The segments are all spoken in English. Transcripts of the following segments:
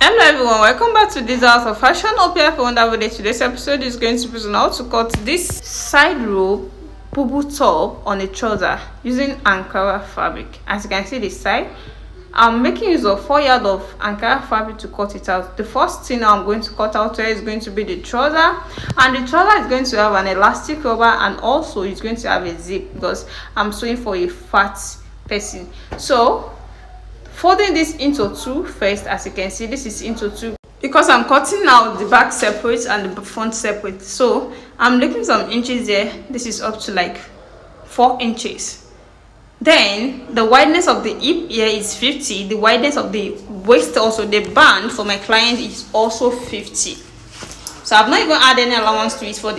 Hello everyone, welcome back to this house of fashion. Hope you have a wonderful day. Today's episode is going to be on how to cut this side rope boo top on a trouser using Ankara fabric. As you can see this side, I'm making use of 4 yards of Ankara fabric to cut it out. The first thing I'm going to cut out here is going to be the trouser, and the trouser is going to have an elastic rubber, and also it's going to have a zip because I'm sewing for a fat person. So folding this into two first. As you can see, this is into two because I'm cutting out the back separate and the front separate, so I'm looking some inches there. This is up to like 4 inches. Then the wideness of the hip here is 50. The wideness of the waist, also the band for my client, is also 50. So I've not even added any allowance to it for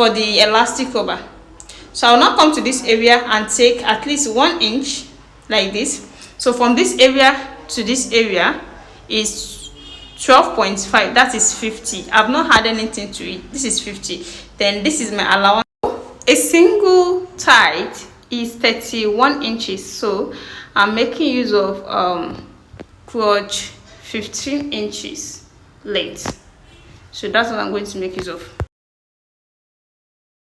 the elastic rubber. So I'll now come to this area and take at least 1 inch like this. So from this area to this area is 12.5. That is 50. I've not had anything to it. This is 50. Then this is my allowance. A single tight is 31 inches. So I'm making use of crotch 15 inches length. So that's what I'm going to make use of.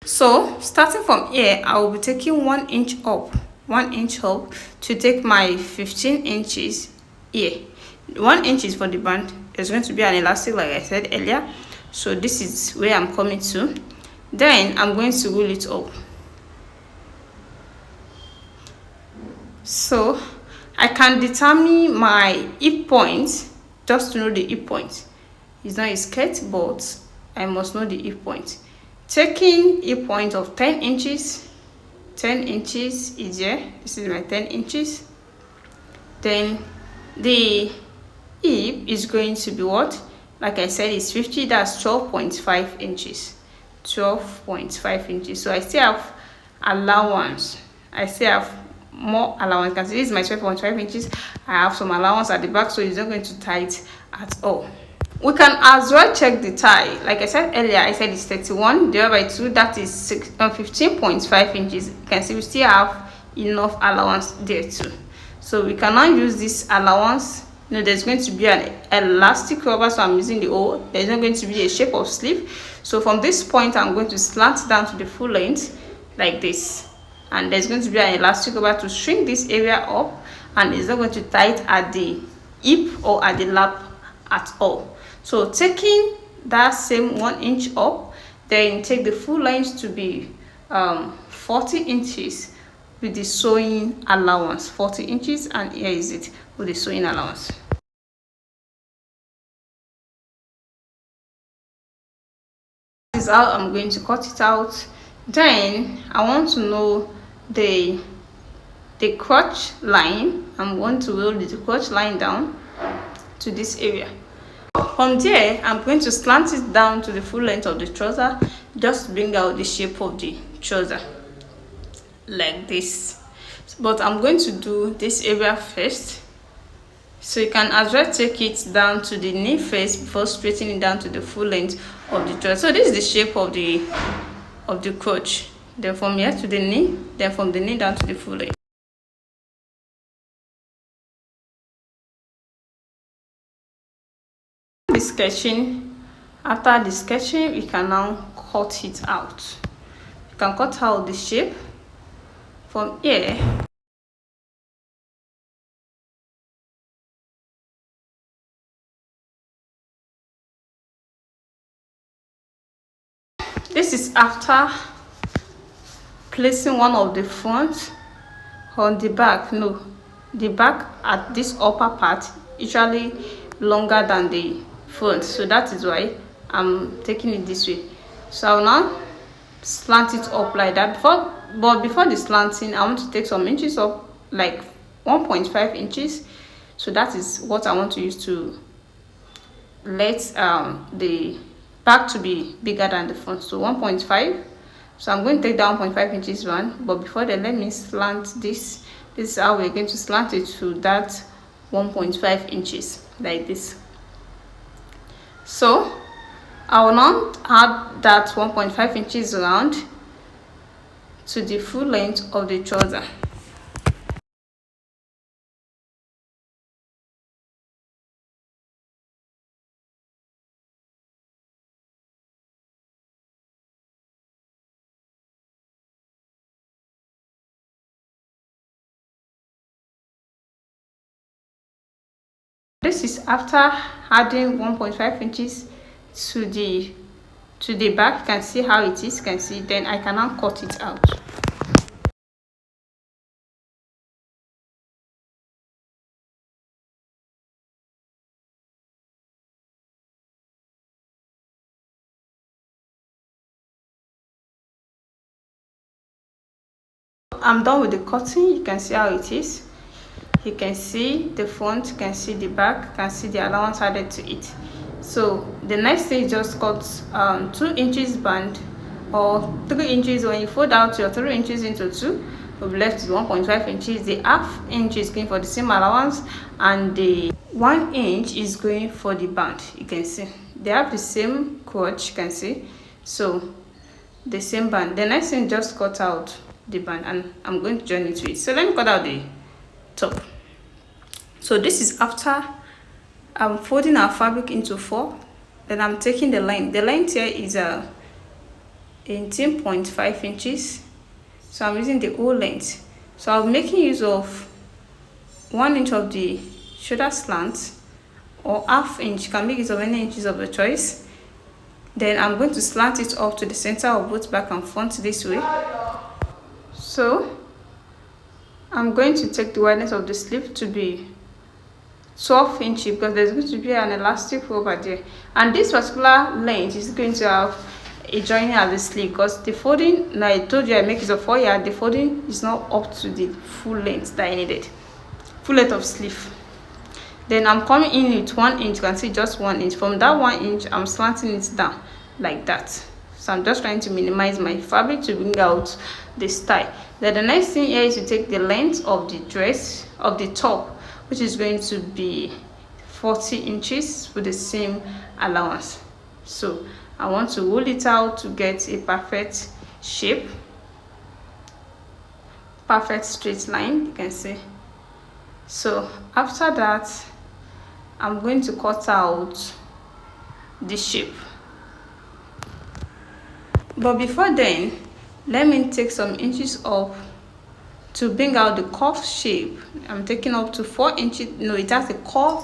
So starting from here, I will be taking 1 inch up to take my 15 inches here. 1 inch is for the band. There's going to be an elastic like I said earlier, so this is where I'm coming to. Then I'm going to roll it up. So I can determine my hip point just to know the hip point. It's not a skirt, but I must know the hip point. Taking a point of 10 inches. 10 inches is here. This is my 10 inches. Then the hip is going to be what? Like I said, it's 50. That's 12.5 inches. 12.5 inches. So I still have allowance. I still have more allowance. You can see this is my 12.5 inches. I have some allowance at the back, so it's not going to tight at all. We can as well check the tie. Like I said earlier, I said it's 31 divided by 2. That is 15.5 inches. You can see we still have enough allowance there too. So we can now use this allowance. You know, there's going to be an elastic rubber, so I'm using the O. There's not going to be a shape of sleeve. So from this point, I'm going to slant down to the full length like this. And there's going to be an elastic rubber to shrink this area up, and it's not going to tight at the hip or at the lap at all. So taking that same 1 inch up, then take the full length to be 40 inches with the sewing allowance. 40 inches, and here is it with the sewing allowance. This is how I'm going to cut it out. Then I want to know the crotch line. I'm going to roll the crotch line down to this area. From there, I'm going to slant it down to the full length of the trouser, just to bring out the shape of the trouser like this. But I'm going to do this area first, so you can as well take it down to the knee first before straightening it down to the full length of the trouser. So this is the shape of the crotch. Then from here to the knee, then from the knee down to the full length. The sketching. After the sketching, we can now cut it out. You can cut out the shape from here. This is after placing one of the front on the back. No, the back at this upper part usually longer than the front, so that is why I'm taking it this way. So I'll now slant it up like that. Before the slanting, I want to take some inches up, like 1.5 inches. So that is what I want to use to let the back to be bigger than the front. So 1.5. So I'm going to take down 1.5 inches one, but before then, let me slant this. This is how we're going to slant it to that 1.5 inches like this. So I will now add that 1.5 inches round to the full length of the trouser. This is after adding 1.5 inches to the back. You can see how it is. You can see, then I can now cut it out. I'm done with the cutting. You can see how it is. You can see the front, you can see the back, you can see the allowance added to it. So the next thing is just cut 2 inches band or 3 inches. When you fold out your 3 inches into 2, you'll be left with 1.5 inches. The half inch is going for the same allowance, and the 1 inch is going for the band. You can see they have the same crotch, you can see, so the same band. The next thing, just cut out the band, and I'm going to join it to it. So let me cut out the top. So this is after I'm folding our fabric into 4. Then I'm taking the length. The length here is 18.5 inches. So I'm using the whole length. So I'm making use of 1 inch of the shoulder slant, or half inch. You can make use of any inches of your choice. Then I'm going to slant it up to the center of both back and front this way. So I'm going to take the wideness of the sleeve to be 12 inches, because there's going to be an elastic over there, and this particular length is going to have a joining at the sleeve, because the folding, like I told you, I make it a 4 yard. The folding is not up to the full length that I needed, full length of sleeve. Then I'm coming in with 1 inch. You can see just 1 inch. From that 1 inch, I'm slanting it down like that. So I'm just trying to minimize my fabric to bring out the style. Then the next thing here is to take the length of the dress, of the top, which is going to be 40 inches with the same allowance. So I want to roll it out to get a perfect shape, perfect straight line, you can see. So after that, I'm going to cut out the shape. But before then, let me take some inches up to bring out the curve shape. I'm taking up to 4 inches. No, it has a curve.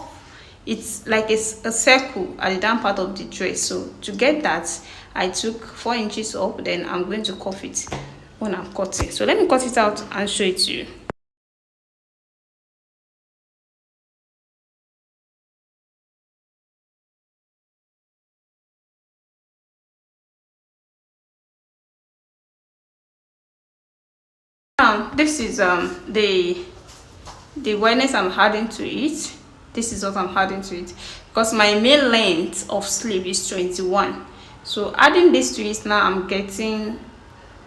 It's like a circle at the down part of the dress. So to get that, I took 4 inches up. Then I'm going to curve it when I'm cutting. So let me cut it out and show it to you. Now this is the wideness I'm adding to it. This is what I'm adding to it, because my main length of sleeve is 21. So adding this to it, now I'm getting,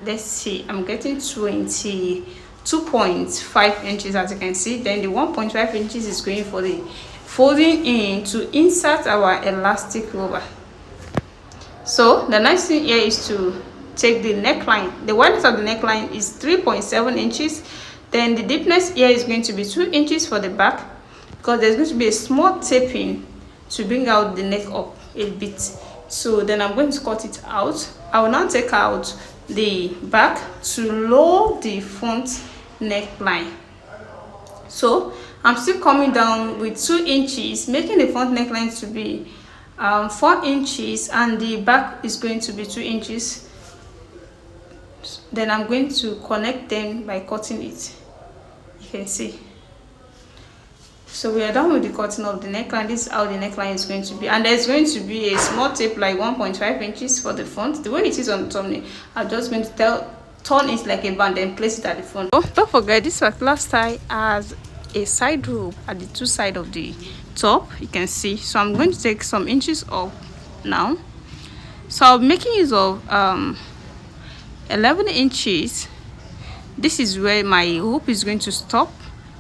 let's see, I'm getting 22.5 inches, as you can see. Then the 1.5 inches is going for the folding in to insert our elastic rubber. So the next thing here is to take the neckline. The wideness of the neckline is 3.7 inches. Then the deepness here is going to be 2 inches for the back, because there's going to be a small taping to bring out the neck up a bit. So then I'm going to cut it out. I will now take out the back to lower the front neckline. So I'm still coming down with 2 inches, making the front neckline to be 4 inches, and the back is going to be 2 inches. Then I'm going to connect them by cutting it. You can see. So we are done with the cutting of the neckline. This is how the neckline is going to be, and there's going to be a small tape like 1.5 inches for the front. The way it is on the thumbnail, I'm just going to turn it like a band and place it at the front. Oh, don't forget, this particular style has a side rope at the 2 sides of the top, you can see. So I'm going to take some inches off now. So I'm making use of 11 inches. This is where my rope is going to stop.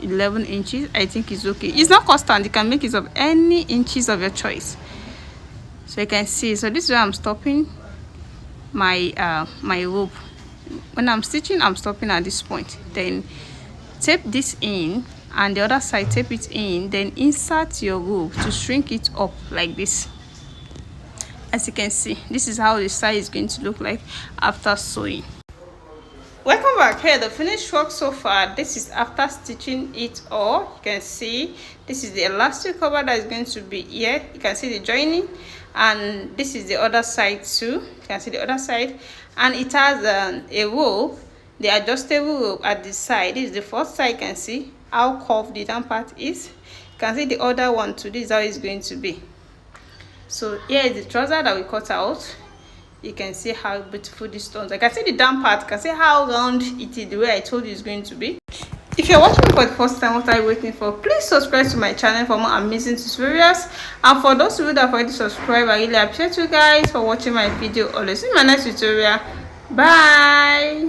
11 inches, I think is okay. It's not constant. You can make use of any inches of your choice. So you can see, so this is where I'm stopping my my rope. When I'm stitching, I'm stopping at this point. Then tape this in, and the other side tape it in. Then insert your rope to shrink it up like this. As you can see, this is how the side is going to look like after sewing. welcome back. Here the finished work so far. This is after stitching it all. You can see this is the elastic cover that is going to be here. You can see the joining, and this is the other side too. You can see the other side, and it has a rope, the adjustable rope at the side. This is the first side. You can see how curved the down part is. You can see the other one too. This is how it's going to be. So here is the trouser that we cut out. You can see how beautiful these stones. I can see the down part. You can see how round it is, the way I told you it's going to be. If you're watching me for the first time, what are you waiting for? Please subscribe to my channel for more amazing tutorials. And for those of you that have already subscribed, I really appreciate you guys for watching my video. Always see my next tutorial. Bye.